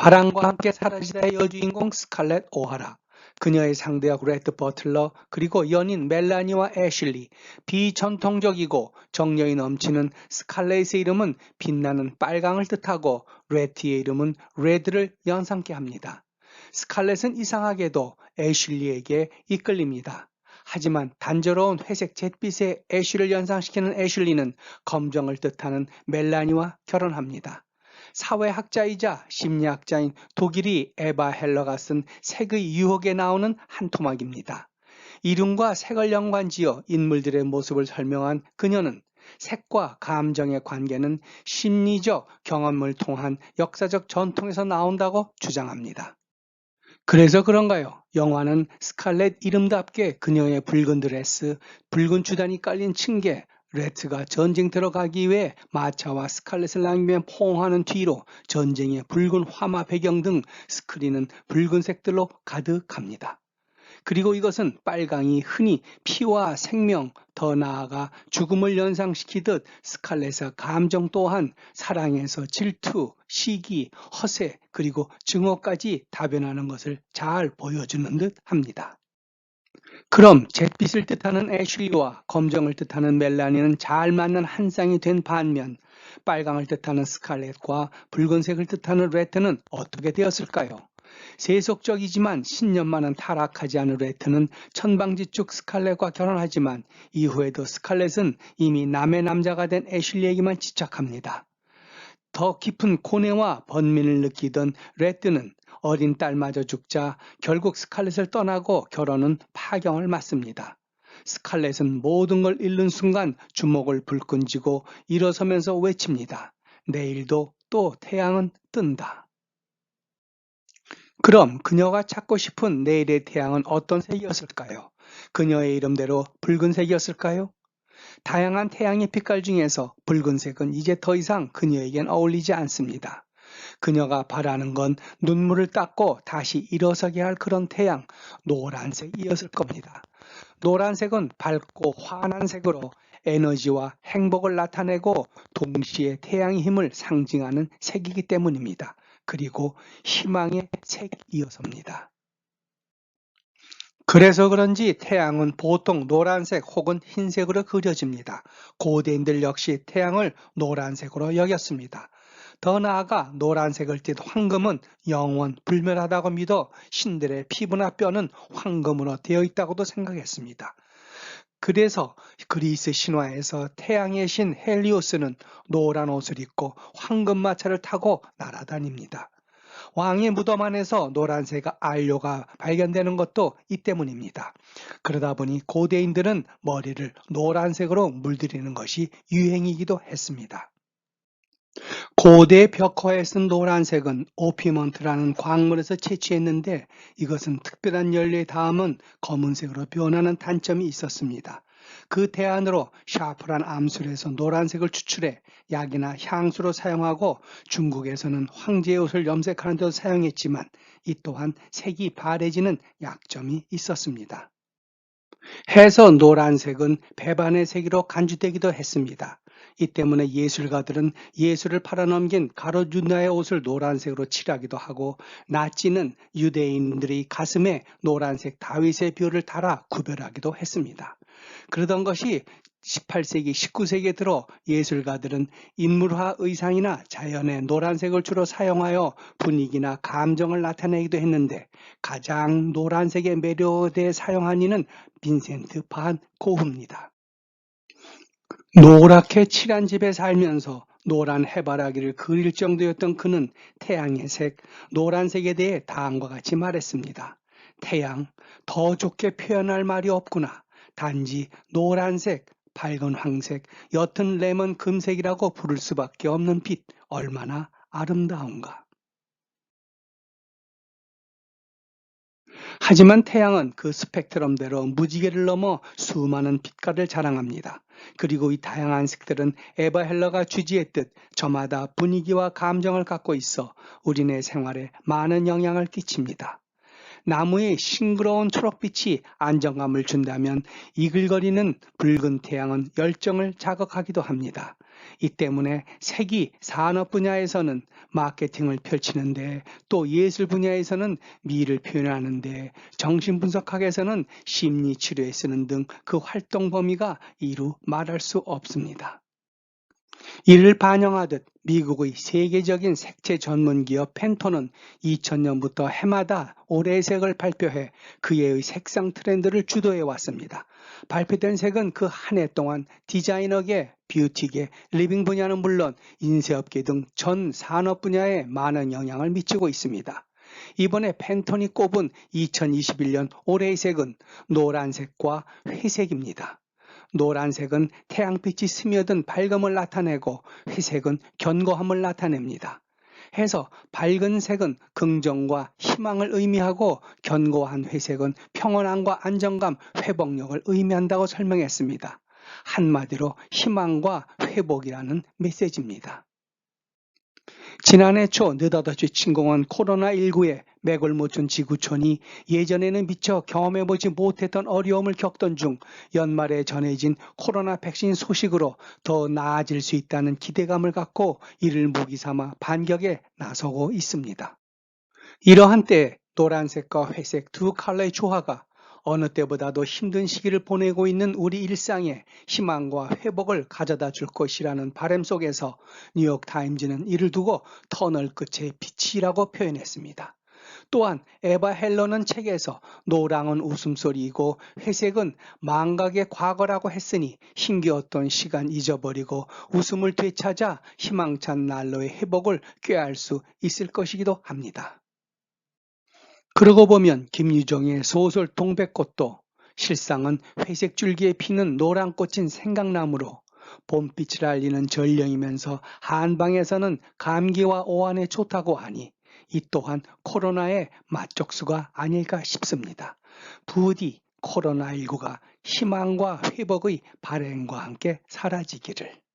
바람과 함께 사라지다의 여주인공 스칼렛 오하라, 그녀의 상대역 레드 버틀러, 그리고 연인 멜라니와 애슐리, 비전통적이고 정열이 넘치는 스칼렛의 이름은 빛나는 빨강을 뜻하고 레티의 이름은 레드를 연상케 합니다. 스칼렛은 이상하게도 애슐리에게 이끌립니다. 하지만 단조로운 회색 잿빛의 애쉬를 연상시키는 애슐리는 검정을 뜻하는 멜라니와 결혼합니다. 사회학자이자 심리학자인 독일이 에바 헬러가 쓴 색의 유혹에 나오는 한 토막입니다. 이름과 색을 연관지어 인물들의 모습을 설명한 그녀는 색과 감정의 관계는 심리적 경험을 통한 역사적 전통에서 나온다고 주장합니다. 그래서 그런가요? 영화는 스칼렛 이름답게 그녀의 붉은 드레스, 붉은 주단이 깔린 층계, 레트가 전쟁터로 가기 위해 마차와 스칼렛을 남기며 포옹하는 뒤로 전쟁의 붉은 화마 배경 등 스크린은 붉은색들로 가득합니다. 그리고 이것은 빨강이 흔히 피와 생명, 더 나아가 죽음을 연상시키듯 스칼렛의 감정 또한 사랑에서 질투, 시기, 허세, 그리고 증오까지 다변하는 것을 잘 보여주는 듯 합니다. 그럼 잿빛을 뜻하는 애슐리와 검정을 뜻하는 멜라니는 잘 맞는 한 쌍이 된 반면 빨강을 뜻하는 스칼렛과 붉은색을 뜻하는 레트는 어떻게 되었을까요? 세속적이지만 신념만은 타락하지 않은 레트는 천방지축 스칼렛과 결혼하지만 이후에도 스칼렛은 이미 남의 남자가 된 애슐리에게만 집착합니다. 더 깊은 고뇌와 번민을 느끼던 레트는 어린 딸마저 죽자 결국 스칼렛을 떠나고 결혼은 파경을 맞습니다. 스칼렛은 모든 걸 잃는 순간 주먹을 불끈 쥐고 일어서면서 외칩니다. 내일도 또 태양은 뜬다. 그럼 그녀가 찾고 싶은 내일의 태양은 어떤 색이었을까요? 그녀의 이름대로 붉은색이었을까요? 다양한 태양의 빛깔 중에서 붉은색은 이제 더 이상 그녀에겐 어울리지 않습니다. 그녀가 바라는 건 눈물을 닦고 다시 일어서게 할 그런 태양, 노란색이었을 겁니다. 노란색은 밝고 환한 색으로 에너지와 행복을 나타내고 동시에 태양의 힘을 상징하는 색이기 때문입니다. 그리고 희망의 색이어서입니다. 그래서 그런지 태양은 보통 노란색 혹은 흰색으로 그려집니다. 고대인들 역시 태양을 노란색으로 여겼습니다. 더 나아가 노란색을 띤 황금은 영원 불멸하다고 믿어 신들의 피부나 뼈는 황금으로 되어 있다고도 생각했습니다. 그래서 그리스 신화에서 태양의 신 헬리오스는 노란 옷을 입고 황금 마차를 타고 날아다닙니다. 왕의 무덤 안에서 노란색 안료가 발견되는 것도 이 때문입니다. 그러다 보니 고대인들은 머리를 노란색으로 물들이는 것이 유행이기도 했습니다. 고대 벽화에 쓴 노란색은 오피먼트라는 광물에서 채취했는데 이것은 특별한 연료에 닿으면 검은색으로 변하는 단점이 있었습니다. 그 대안으로 샤프란 암술에서 노란색을 추출해 약이나 향수로 사용하고 중국에서는 황제의 옷을 염색하는 데도 사용했지만 이 또한 색이 바래지는 약점이 있었습니다. 해서 노란색은 배반의 색으로 간주되기도 했습니다. 이 때문에 예술가들은 예술을 팔아넘긴 가롯 유다의 옷을 노란색으로 칠하기도 하고 나치는 유대인들의 가슴에 노란색 다윗의 벼를 달아 구별하기도 했습니다. 그러던 것이 18세기, 19세기에 들어 예술가들은 인물화 의상이나 자연의 노란색을 주로 사용하여 분위기나 감정을 나타내기도 했는데 가장 노란색의 매료대에 사용한 이는 빈센트 반 고흐입니다. 노랗게 칠한 집에 살면서 노란 해바라기를 그릴 정도였던 그는 태양의 색, 노란색에 대해 다음과 같이 말했습니다. 태양, 더 좋게 표현할 말이 없구나. 단지 노란색, 밝은 황색, 옅은 레몬 금색이라고 부를 수밖에 없는 빛, 얼마나 아름다운가. 하지만 태양은 그 스펙트럼대로 무지개를 넘어 수많은 빛깔을 자랑합니다. 그리고 이 다양한 색들은 에바 헬러가 주지했듯 저마다 분위기와 감정을 갖고 있어 우리네 생활에 많은 영향을 끼칩니다. 나무의 싱그러운 초록빛이 안정감을 준다면 이글거리는 붉은 태양은 열정을 자극하기도 합니다. 이 때문에 색이 산업 분야에서는 마케팅을 펼치는데, 또 예술 분야에서는 미를 표현하는데, 정신분석학에서는 심리치료에 쓰는 등 그 활동 범위가 이루 말할 수 없습니다. 이를 반영하듯 미국의 세계적인 색채 전문 기업 팬톤은 2000년부터 해마다 올해의 색을 발표해 그해의 색상 트렌드를 주도해 왔습니다. 발표된 색은 그 한 해 동안 디자이너계, 뷰티계, 리빙 분야는 물론 인쇄업계 등 전 산업 분야에 많은 영향을 미치고 있습니다. 이번에 팬톤이 꼽은 2021년 올해의 색은 노란색과 회색입니다. 노란색은 태양빛이 스며든 밝음을 나타내고, 회색은 견고함을 나타냅니다. 해서 밝은 색은 긍정과 희망을 의미하고, 견고한 회색은 평온함과 안정감, 회복력을 의미한다고 설명했습니다. 한마디로 희망과 회복이라는 메시지입니다. 지난해 초 느닷없이 침공한 코로나19에 맥을 못 춘 지구촌이 예전에는 미처 경험해보지 못했던 어려움을 겪던 중 연말에 전해진 코로나 백신 소식으로 더 나아질 수 있다는 기대감을 갖고 이를 무기 삼아 반격에 나서고 있습니다. 이러한 때에 노란색과 회색 두 컬러의 조화가 어느 때보다도 힘든 시기를 보내고 있는 우리 일상에 희망과 회복을 가져다 줄 것이라는 바람 속에서 뉴욕타임즈는 이를 두고 터널 끝의 빛이라고 표현했습니다. 또한 에바 헬러는 책에서 노랑은 웃음소리이고 회색은 망각의 과거라고 했으니, 힘겨웠던 시간 잊어버리고 웃음을 되찾아 희망찬 난로의 회복을 꾀할 수 있을 것이기도 합니다. 그러고 보면 김유정의 소설 동백꽃도 실상은 회색 줄기에 피는 노란 꽃인 생강나무로 봄빛을 알리는 전령이면서 한방에서는 감기와 오한에 좋다고 하니, 이 또한 코로나의 맞적수가 아닐까 싶습니다. 부디 코로나19가 희망과 회복의 발행과 함께 사라지기를.